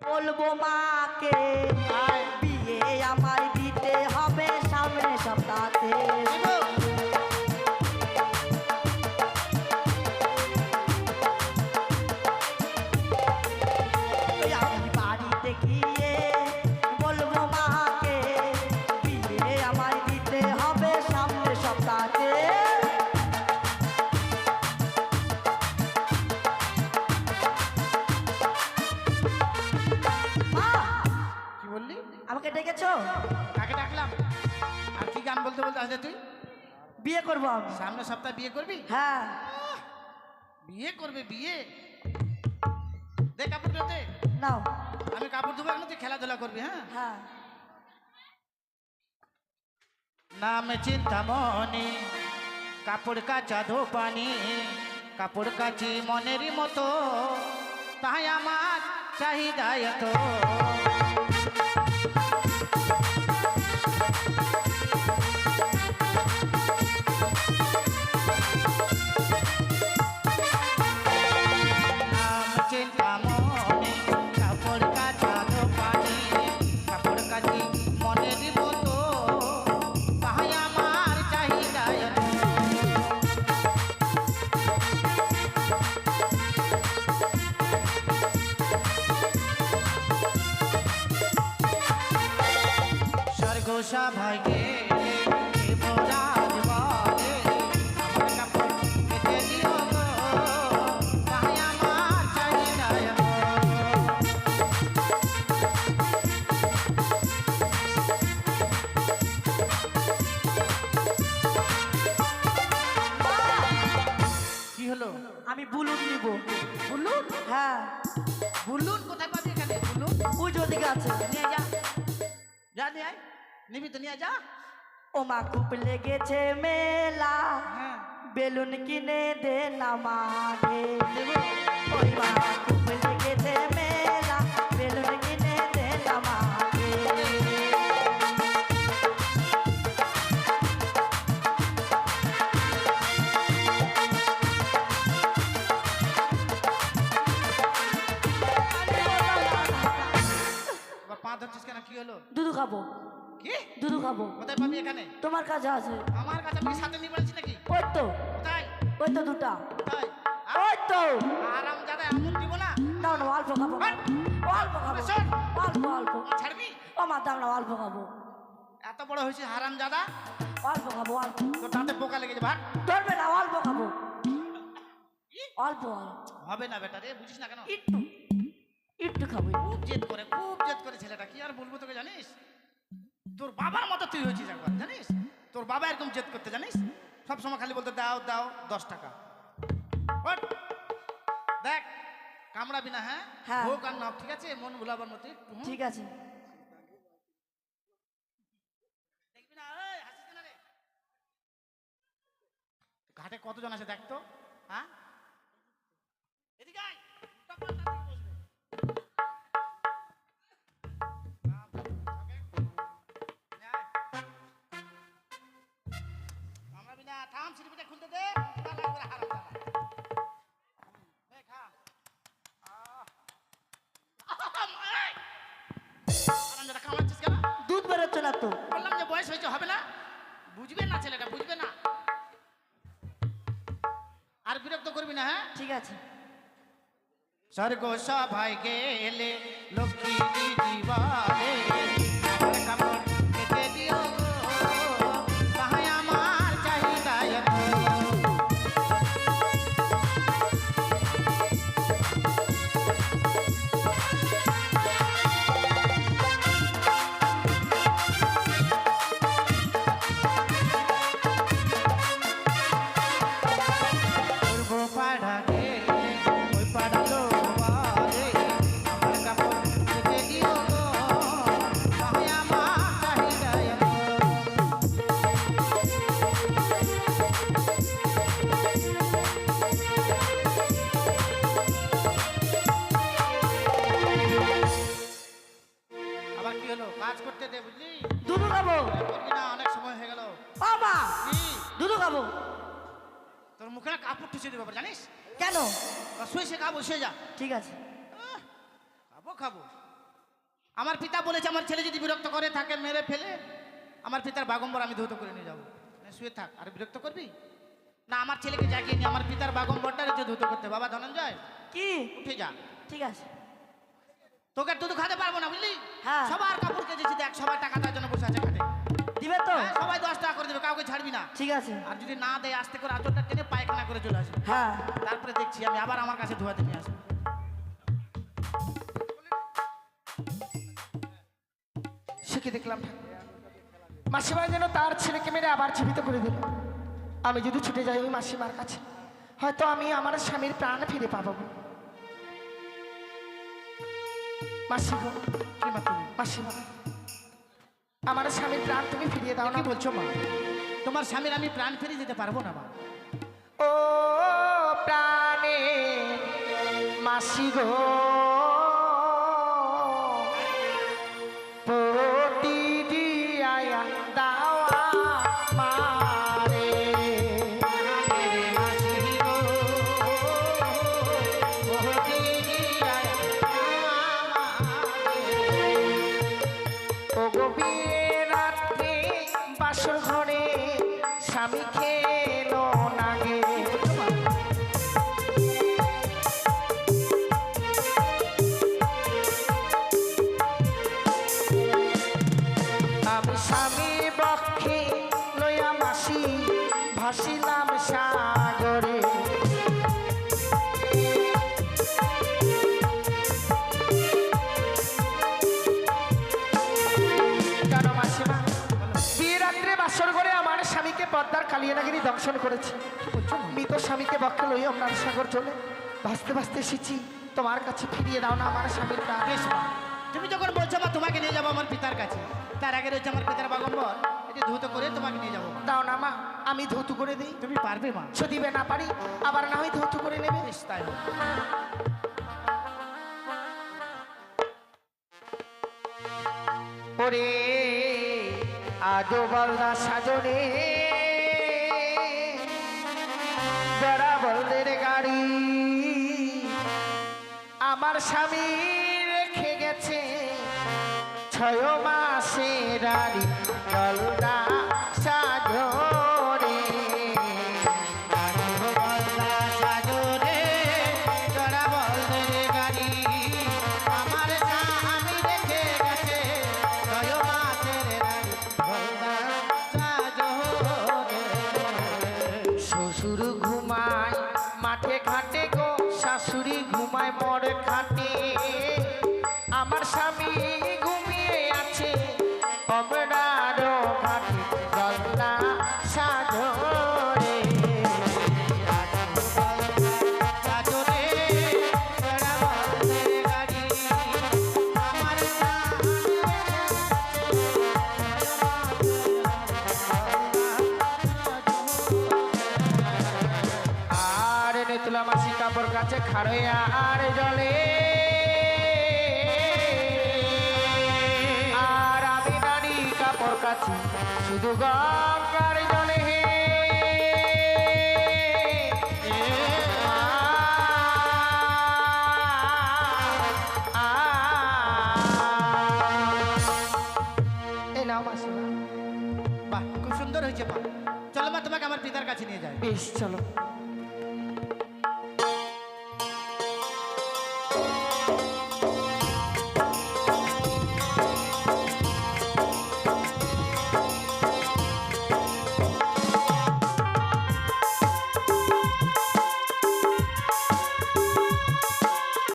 বলবো মাকে বিয়ে আমায় দিতে হবে সামনে সপ্তাহে। আমি বাড়িতে গিয়ে বলবো মাকে বিয়ে আমায় দিতে হবে সামনে সপ্তাহে। আমাকে ডেকেছো? কাকে ডাকলাম? আর কি গান বলতে বলতে আসলে তুই? বিয়ে করবো আমি। সামনের সপ্তাহে বিয়ে করবি? হ্যাঁ। বিয়ে করবে? বিয়ে দে, কাপড় দে। নাও। আমি কাপড় ধোবো, এখন তুই খেলাধুলা করবি। হ্যাঁ হ্যাঁ। নাম চিন্তামণি, কাপড় কাচা ধো পানি, কাপড় কাচি মনেরই মতো, তাই আমার চাহিদা এত। ভাইকে রাজ বলে আমার কাপড় কেটে দিও গো, তাই আমার চাহিদা। কি হলো? আমি বুলুন নিব। বুলুন? হ্যাঁ। বুলুন কোথায় পাবি এখানে? বুলুন পুজো দিকে আছে। নিয়ে যা, যা নিয়ে আয়। নিবি তো নিয়ে যা। ও মা খুব লেগেছে মেলা, হ্যাঁ বেলুন কিনে দে না মাকে। দেবো। ওই মা খুব লেগেছে মেলা, বেলুন কিনে দে না মাকে। এবার পা ধরছিস কেন? কি হলো? দুধু খাবো। কি দুধু খাবো? কোথায় পাবি এখানে? তোমার কাছে আছে। আমার কাছে আমি সাথে নিয়ে বলেছি নাকি? ওই তো, কোথায়? ওই তো দুটা। কোথায়? ওই তো। আরাম দাদা এমন দিব না। নাও না, অল্প খাবো। হাট। অল্প খাবো। শোন। অল্প অল্প। ছাড়বি? ও মা দাও না, অল্প খাবো। এত বড় হয়েছে হারাম দাদা, অল্প খাবো অল্প। তোর দাঁতে পোকা লেগেছে। ভাট। ধরবে না, অল্প খাবো। অল্প অল্প। হবে না বেটা রে, বুঝিস না কেন? একটু একটু খাবো। খুব জেদ করে, খুব জেদ করে ছেলেটা। কি আর বলবো তোকে, জানিস? তোর বাবার মতো তুই হয়েছিস একবার, জানিস? তোর বাবা এরকম জেদ করতে, জানিস? সব সময় খালি বলতে দাও দাও 10 টাকা। হট। দেখ কামড়াবি না। হ্যাঁ হ্যাঁ। হোক আর না হোক, ঠিক আছে? মন ভুলাবার মতো একটু। ঠিক আছে। দেখবি না? এই হাসিস কেন রে? ঘাটে কতজন আছে দেখ তো। হ্যাঁ এদিকে আয়। উল্টা পাল্টা দিকে বসবে। কামড়াবি না। থাম, সিঁড়িটা খুলতে দে। হারাম দাদা। খা। হারাম দাদা, কামড়াচ্ছিস কেন? দুধ বেরোচ্ছে না তো। বললাম যে বয়স হয়েছে, হবে না। বুঝবে না ছেলেটা, বুঝবে না। আর বিরক্ত করবি না। হ্যাঁ ঠিক আছে। স্বর্গ সভায় গেলে লক্ষ্মী দিবারে আমার কাপড় কেটে দিও গো, তাই আমার চাহিদা এত। পাড়া গেলে ওই পাড়া লোক বলে আমার কাপড় কেটে দিও গো, তাই আমার চাহিদা এত। আবার কি হলো? কাজ করতে দে, বুঝলি? দুধ খাবো। করবি না, অনেক সময় হয়ে গেল। ও মা কি? দুধ খাবো। তোর মুখে না কাপড় টুসে দেবো, জানিস? কেন? শুয়ে সে খাবো, শুয়ে যা। ঠিক আছে। খাবো খাবো। আমার পিতা বলেছে আমার ছেলে যদি বিরক্ত করে থাকে মেরে ফেলে আমার পিতার বাগম্বর আমি ধৌত করে নিয়ে যাবো। শুয়ে থাক, আর বিরক্ত করবি না, আমার ছেলেকে জাগিয়ে নিয়ে আমার পিতার বাগম্বরটা রেখে ধৌত করতে। বাবা ধনঞ্জয় কি উঠে যা, ঠিক আছে। তোকে দুধ খাতে পারবো না বুঝলি। হ্যাঁ। সবার কাপড় কেটেছি দেখ, সবার টাকা তার জন্য বসে আছে খাতে। দিবে তো? হ্যাঁ, সবাই 10 টাকা করে দেবে, কাউকে ছাড়বি না। ঠিক আছে। আর যদি না দেয় আস্তে করে আঁচলটা টেনে পায়খানা করে চলে আসবে। হ্যাঁ। তারপরে দেখছি আমি আবার আমার কাছে ধোয়াতে নিয়ে আসবো। সে কি দেখলাম, মাসিমা যেন তার ছেলেকে মেরে আবার জীবিত করে দিল। আমি যদি ছুটে যাই ওই মাসিমার কাছে, হয়তো আমি আমার স্বামীর প্রাণ ফিরে পাবো। মাসি গো, কি মা তুমি? মাসিমা, আমার স্বামীর প্রাণ তুমি ফিরিয়ে দাও না। কি বলছো মা? তোমার স্বামীর আমি প্রাণ ফিরিয়ে দিতে পারবো না মা। ও প্রাণে মাসি গো, পতি দিয়া দাওয়া মারে। ও গো বিয়ের রাত্রে বাসর ঘরে স্বামী খেলো না গে। আমি স্বামী বক্ষে লইয়া মাসি ভাসিলাম সাগরে। কেন মাসিমা, বিয়ে রাত্রে বাসর ঘরে আমার স্বামীকে পদ্মার কালিয়ানাগিরি দংশন করেছে। মৃত স্বামীকে বক্ষে লইয়া আপনার সাগর চলে ভাসতে ভাসতে এসেছি। তোমার কাছে ফিরিয়ে দাও না আমার স্বামীর প্রাণ। বেশ মা, তুমি যখন বলছো মা তোমাকে নিয়ে যাবো আমার পিতার কাছে, তার আগে রয়েছে আমার পিতার বাগম্বর, এটি ধৌত করে তোমাকে নিয়ে যাবো। দাও না মা, আমি ধৌত করে দিই। তুমি পারবে মা? সে দিবে না পারি, আবার না হয় ধৌত করে নেবে। বেশ তাই হোক। ওরে আজো বলদা সাজনে বড়া বলদের গাড়ি, আমার স্বামী রেখে গেছে 6 মাসের রাড়ি। বলদা সাজনে শ্বশুর ঘুমায় মাঠে ঘাটে গো, শাশুড়ি ঘুমায় মোর খাটে। আমার স্বামী ঘুমিয়ে আছে অমরার ঘাটে। গলদা সাজরে আর নেতুলা মাসি কাপড় কাছে খাড়ে আর জলে। আর আমি নারী কাপড় কাছে শুধু গঙ্গার জলে। হে এই নাও মাসিমা। বাহ, খুব সুন্দর হয়েছে মা। চলো মা তোমাকে আমার পিতার কাছে নিয়ে যাই। বেশ চলো।